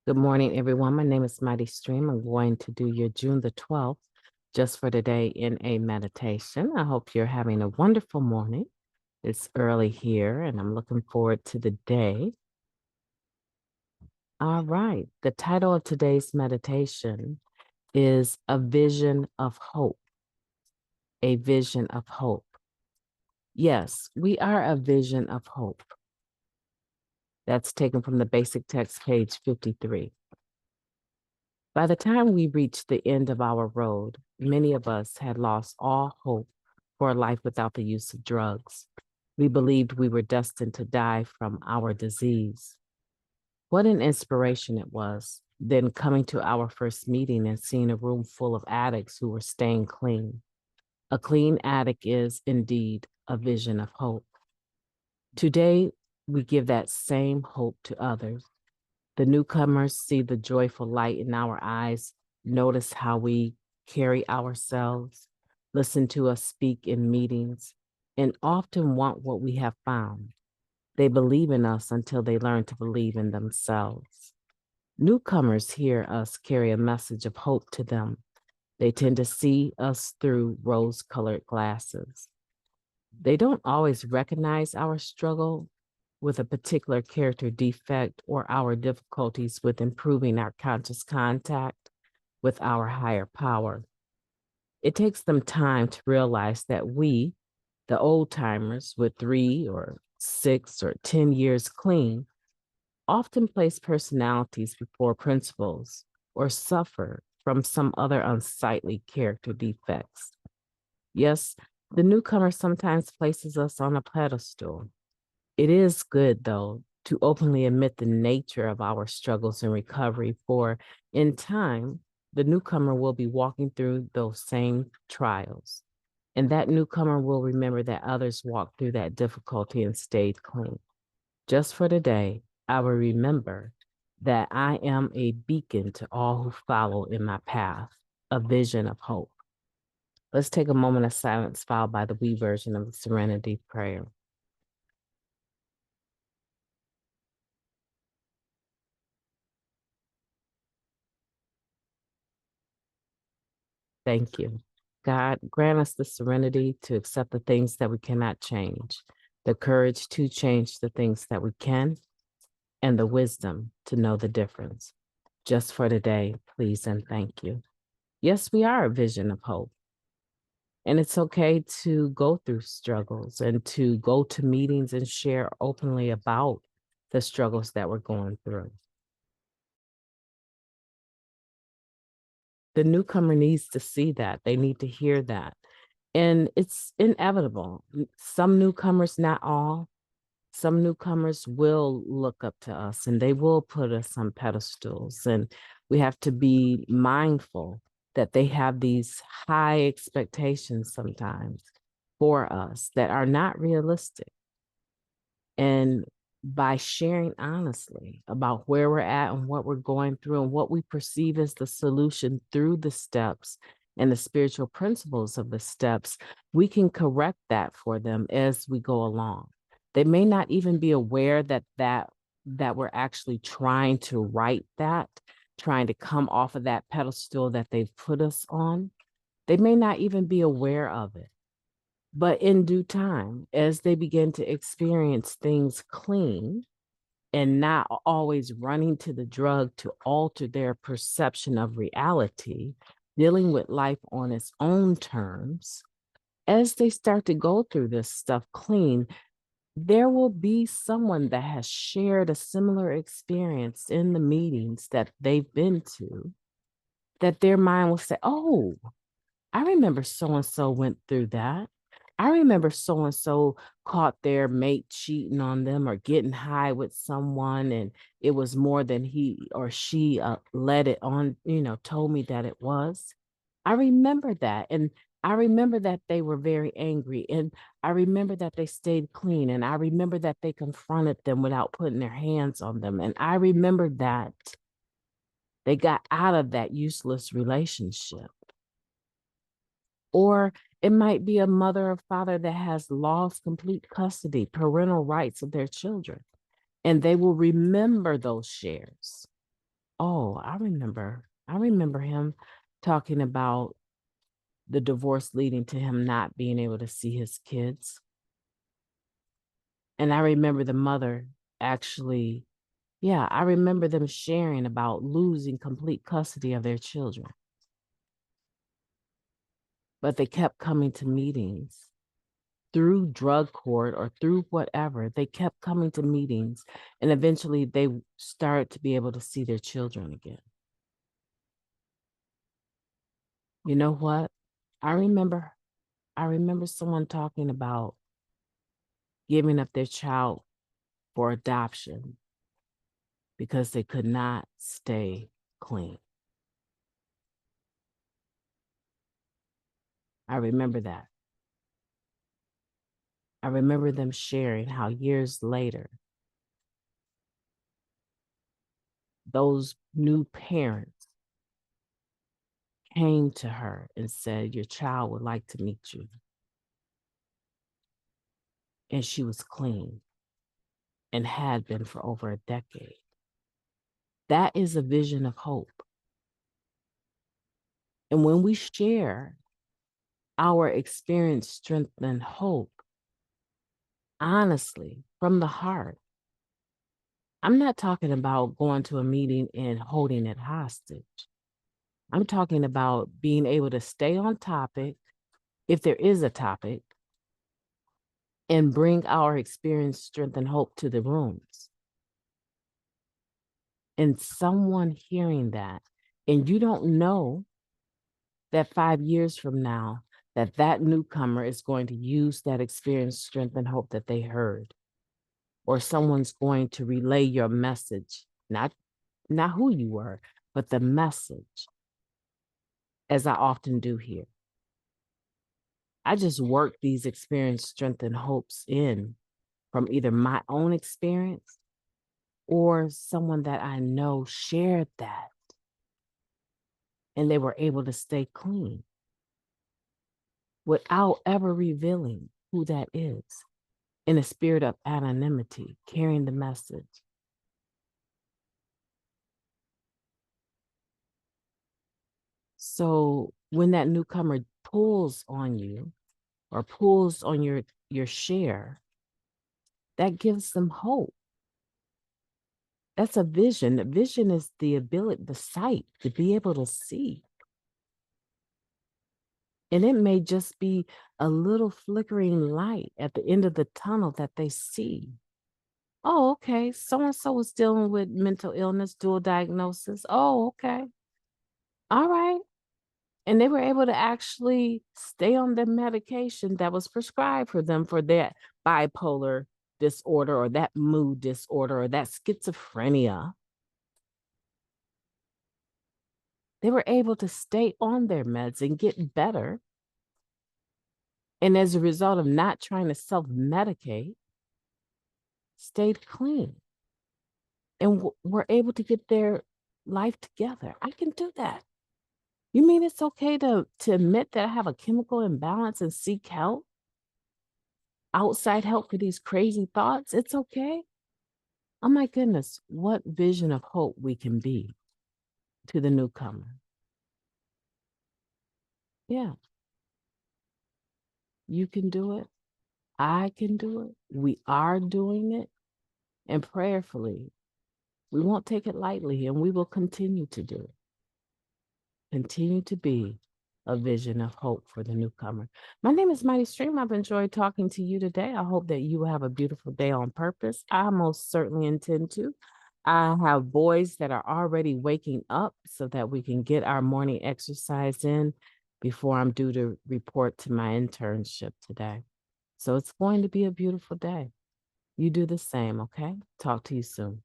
Good morning, everyone. My name is Mighty Stream. I'm going to do your June the 12th just for today in a meditation. I hope you're having a wonderful morning. It's early here, and I'm looking forward to the day. All right. The title of today's meditation is A Vision of Hope. A Vision of Hope. Yes, we are a vision of hope. That's taken from the basic text, page 53. By the time we reached the end of our road, many of us had lost all hope for a life without the use of drugs. We believed we were destined to die from our disease. What an inspiration it was, then coming to our first meeting and seeing a room full of addicts who were staying clean. A clean addict is indeed a vision of hope. Today, we give that same hope to others. The newcomers see the joyful light in our eyes, notice how we carry ourselves, listen to us speak in meetings, and often want what we have found. They believe in us until they learn to believe in themselves. Newcomers hear us carry a message of hope to them. They tend to see us through rose-colored glasses. They don't always recognize our struggle with a particular character defect or our difficulties with improving our conscious contact with our higher power. It takes them time to realize that we, the old timers with 3 or 6 or 10 years clean, often place personalities before principles or suffer from some other unsightly character defects. Yes, the newcomer sometimes places us on a pedestal. It is good, though, to openly admit the nature of our struggles in recovery, for in time, the newcomer will be walking through those same trials. And that newcomer will remember that others walked through that difficulty and stayed clean. Just for today, I will remember that I am a beacon to all who follow in my path, a vision of hope. Let's take a moment of silence, followed by the we version of the Serenity Prayer. Thank you. God, grant us the serenity to accept the things that we cannot change, the courage to change the things that we can, and the wisdom to know the difference. Just for today, please and thank you. Yes, we are a vision of hope. And it's okay to go through struggles and to go to meetings and share openly about the struggles that we're going through. The newcomer needs to see that. They need to hear that. And it's inevitable. Some newcomers, not all, some newcomers will look up to us and they will put us on pedestals. And we have to be mindful that they have these high expectations sometimes for us that are not realistic. And by sharing honestly about where we're at and what we're going through and what we perceive as the solution through the steps and the spiritual principles of the steps, we can correct that for them as we go along. They may not even be aware that we're actually trying to right that, trying to come off of that pedestal that they've put us on. They may not even be aware of it. But in due time, as they begin to experience things clean and not always running to the drug to alter their perception of reality, dealing with life on its own terms, as they start to go through this stuff clean, there will be someone that has shared a similar experience in the meetings that they've been to, that their mind will say, oh, I remember so and so went through that. I remember so and so caught their mate cheating on them or getting high with someone, and it was more than he or she let it on, told me that it was. I remember that. And I remember that they were very angry. And I remember that they stayed clean. And I remember that they confronted them without putting their hands on them. And I remember that they got out of that useless relationship. Or it might be a mother or father that has lost complete custody, parental rights of their children, and they will remember those shares. Oh, I remember him talking about the divorce leading to him not being able to see his kids. And I remember the mother actually, yeah, I remember them sharing about losing complete custody of their children. But they kept coming to meetings through drug court or through whatever. They kept coming to meetings, and eventually they started to be able to see their children again. You know what? I remember someone talking about giving up their child for adoption because they could not stay clean. I remember that. I remember them sharing how years later, those new parents came to her and said, your child would like to meet you. And she was clean and had been for over a decade. That is a vision of hope. And when we share our experience, strength, and hope, honestly, from the heart, I'm not talking about going to a meeting and holding it hostage. I'm talking about being able to stay on topic, if there is a topic, and bring our experience, strength, and hope to the rooms. And someone hearing that, and you don't know that 5 years from now, that newcomer is going to use that experience, strength, and hope that they heard, or someone's going to relay your message, not who you were, but the message, as I often do here. I just work these experience, strength, and hopes in from either my own experience or someone that I know shared that and they were able to stay clean without ever revealing who that is, in a spirit of anonymity, carrying the message. So when that newcomer pulls on you or pulls on your share, that gives them hope. That's a vision. A vision is the ability, the sight to be able to see. And it may just be a little flickering light at the end of the tunnel that they see. Oh, okay. So and so was dealing with mental illness, dual diagnosis. Oh, okay. All right. And they were able to actually stay on the medication that was prescribed for them for that bipolar disorder or that mood disorder or that schizophrenia. They were able to stay on their meds and get better. And as a result of not trying to self-medicate, stayed clean and were able to get their life together. I can do that. You mean it's okay to admit that I have a chemical imbalance and seek help? Outside help for these crazy thoughts? It's okay. Oh my goodness, what vision of hope we can be to the newcomer. Yeah, you can do it. I can do it. We are doing it. And prayerfully, we won't take it lightly and we will continue to do it. Continue to be a vision of hope for the newcomer. My name is Mighty Stream. I've enjoyed talking to you today. I hope that you will have a beautiful day on purpose. I most certainly intend to. I have boys that are already waking up so that we can get our morning exercise in before I'm due to report to my internship today. So it's going to be a beautiful day. You do the same, okay? Talk to you soon.